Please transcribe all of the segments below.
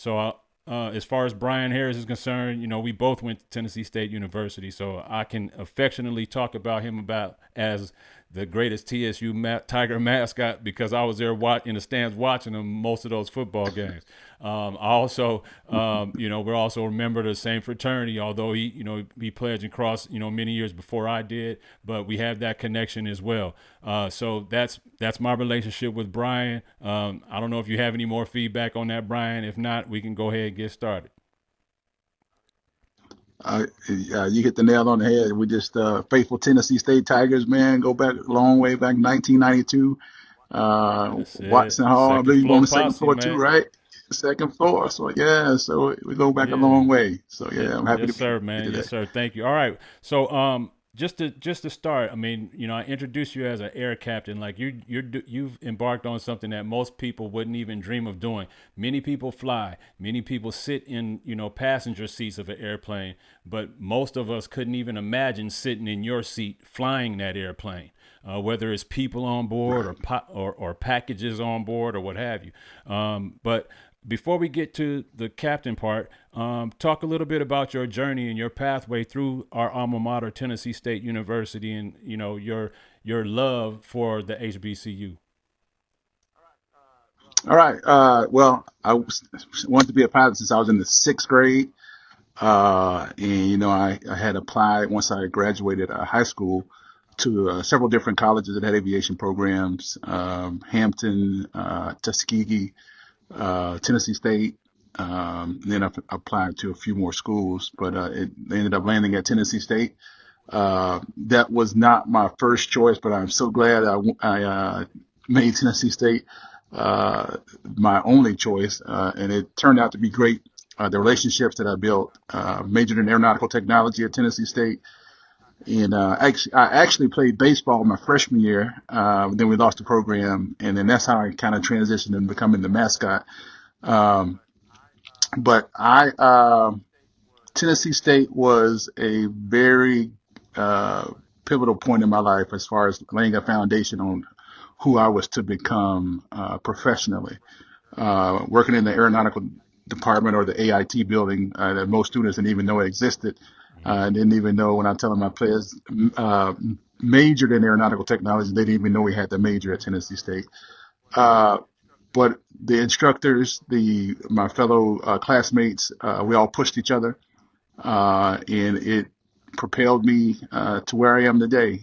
So, as far as Brian Harris is concerned, we both went to Tennessee State University, so I can affectionately talk about him about as the greatest TSU Tiger mascot because I was there in the stands watching him most of those football games. I also, we're also a member of the same fraternity, although he pledged and crossed, many years before I did, but we have that connection as well. So that's my relationship with Brian. I don't know if you have any more feedback on that, Brian. If not, we can go ahead and get started. You hit the nail on the head. We just faithful Tennessee State Tigers, man. Go back a long way back, 1992. That's it. Watson Hall. I Second believe you floor on the second posse, floor too, man. right? Second floor. So yeah, so we go back a Yeah. long way. So yeah, I'm happy Yes, to be sir, here man. today. Yes, sir. Thank you. All right. So, just to start, I mean, I introduced you as an air captain. Like you've embarked on something that most people wouldn't even dream of doing. Many people fly. Many people sit in, passenger seats of an airplane, but most of us couldn't even imagine sitting in your seat flying that airplane. Whether it's people on board or, Right. or packages on board or what have you. But before we get to the captain part, talk a little bit about your journey and your pathway through our alma mater, Tennessee State University, and your love for the HBCU. All right. Well, wanted to be a pilot since I was in the sixth grade. And I had applied once I graduated high school to several different colleges that had aviation programs, Hampton, Tuskegee, Tennessee State. And then I applied to a few more schools, but it ended up landing at Tennessee State. That was not my first choice, but I'm so glad I made Tennessee State uh, my only choice, and it turned out to be great. The relationships that I built, majored in aeronautical technology at Tennessee State, and I actually played baseball my freshman year. Then we lost the program, and then that's how I kind of transitioned into becoming the mascot. Um, but Tennessee State was a very pivotal point in my life as far as laying a foundation on who I was to become professionally. Working in the aeronautical department or the AIT building that most students didn't even know it existed. Didn't even know when I tell them my players uh, majored in aeronautical technology, they didn't even know we had the major at Tennessee State. Uh, but the instructors, my fellow classmates, we all pushed each other, and it propelled me to where I am today.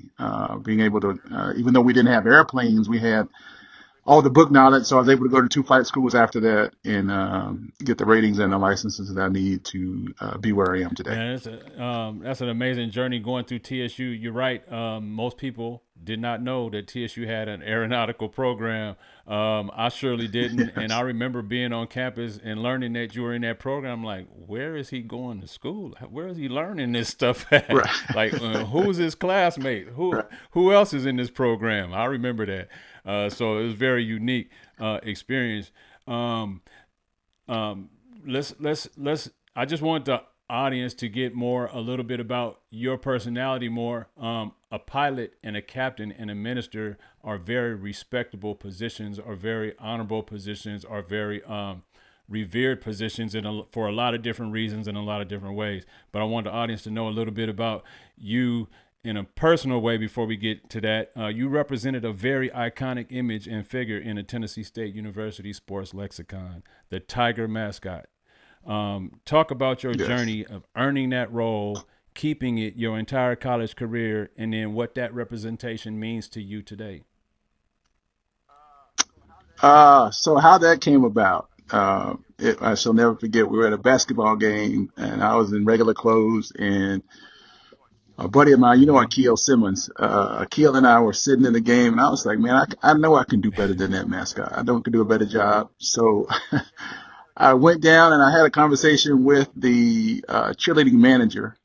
Being able to, even though we didn't have airplanes, we had all the book knowledge. So I was able to go to two flight schools after that and get the ratings and the licenses that I need to be where I am today. Man, that's an amazing journey going through TSU. You're right. Most people did not know that TSU had an aeronautical program. I surely didn't, and I Yes. remember being on campus and learning that you were in that program. I'm like, where is he going to school? Where is he learning this stuff at? Right. Like, who's his classmate? Who Right. who else is in this program? I remember that. So it was a very unique experience. Um, um, let's. I just want the audience to get a little bit about your personality more. A pilot and a captain and a minister are very respectable positions, are very honorable positions, are very revered positions for a lot of different reasons and a lot of different ways. But I want the audience to know a little bit about you in a personal way before we get to that. You represented a very iconic image and figure in the Tennessee State University sports lexicon, the Tiger mascot. Talk about your Yes. journey of earning that role, keeping it your entire college career, and then what that representation means to you today. So how that came about, I shall never forget. We were at a basketball game, and I was in regular clothes, and a buddy of mine, Mm-hmm. Akeel Simmons, Akeel and I were sitting in the game, and I was like, man, I know I can do better than that mascot. I know I can do a better job. So I went down and I had a conversation with the cheerleading manager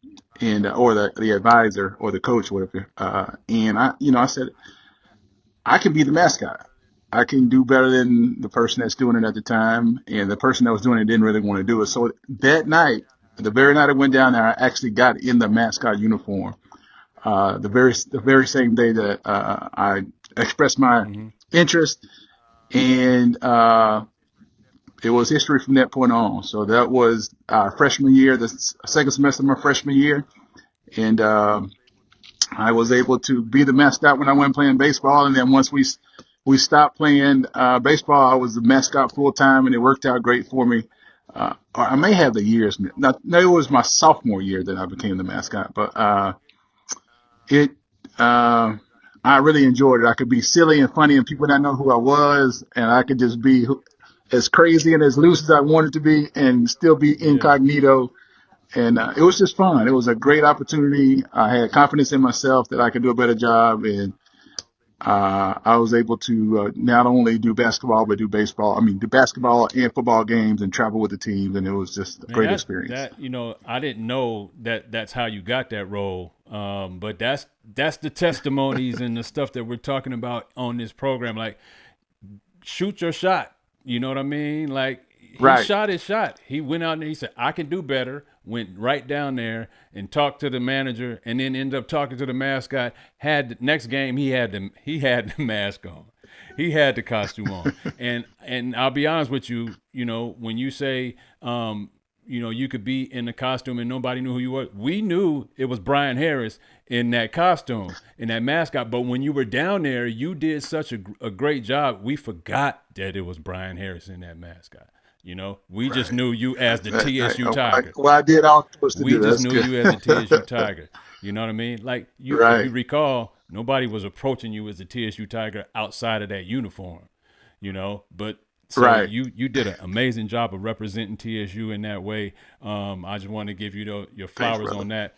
and or the advisor or the coach, whatever. And I said, I can be the mascot. I can do better than the person that's doing it at the time, and the person that was doing it didn't really want to do it. So that night, the very night I went down there, I actually got in the mascot uniform. The very same day that I expressed my Mm-hmm. interest, and it was history from that point on. So that was freshman year, the second semester of my freshman year, and I was able to be the mascot when I went playing baseball. And then once we stopped playing baseball, I was the mascot full time, and it worked out great for me. Or I may have the years. No, it was my sophomore year that I became the mascot, but it uh, I really enjoyed it. I could be silly and funny, and people didn't know who I was, and I could just be as crazy and as loose as I wanted to be, and still be Yeah. incognito. And it was just fun. It was a great opportunity. I had confidence in myself that I could do a better job, and I was able to not only do basketball but do baseball. I mean, do basketball and football games and travel with the team, and it was just a Man, great experience. that I didn't know that that's how you got that role. But that's the testimonies and the stuff that we're talking about on this program. Like, shoot your shot. You know what I mean? Like, he Right. shot his shot. He went out and he said, I can do better. Went right down there and talked to the manager, and then ended up talking to the mascot. Had the next game, he had the mask on. He had the costume on. And I'll be honest with you, when you say you could be in the costume and nobody knew who you were. We knew it was Brian Harris in that costume, in that mascot. But when you were down there, you did such a great job. We forgot that it was Brian Harris in that mascot. We just Right. knew you as the TSU Tiger. Well, I did all I was supposed to We do. just That's knew good. you as the TSU Tiger. You know what I mean? Like, if you Right. recall, nobody was approaching you as the TSU Tiger outside of that uniform. But so Right. you did an amazing job of representing TSU in that way. I just want to give you your Thanks, flowers brother. on that.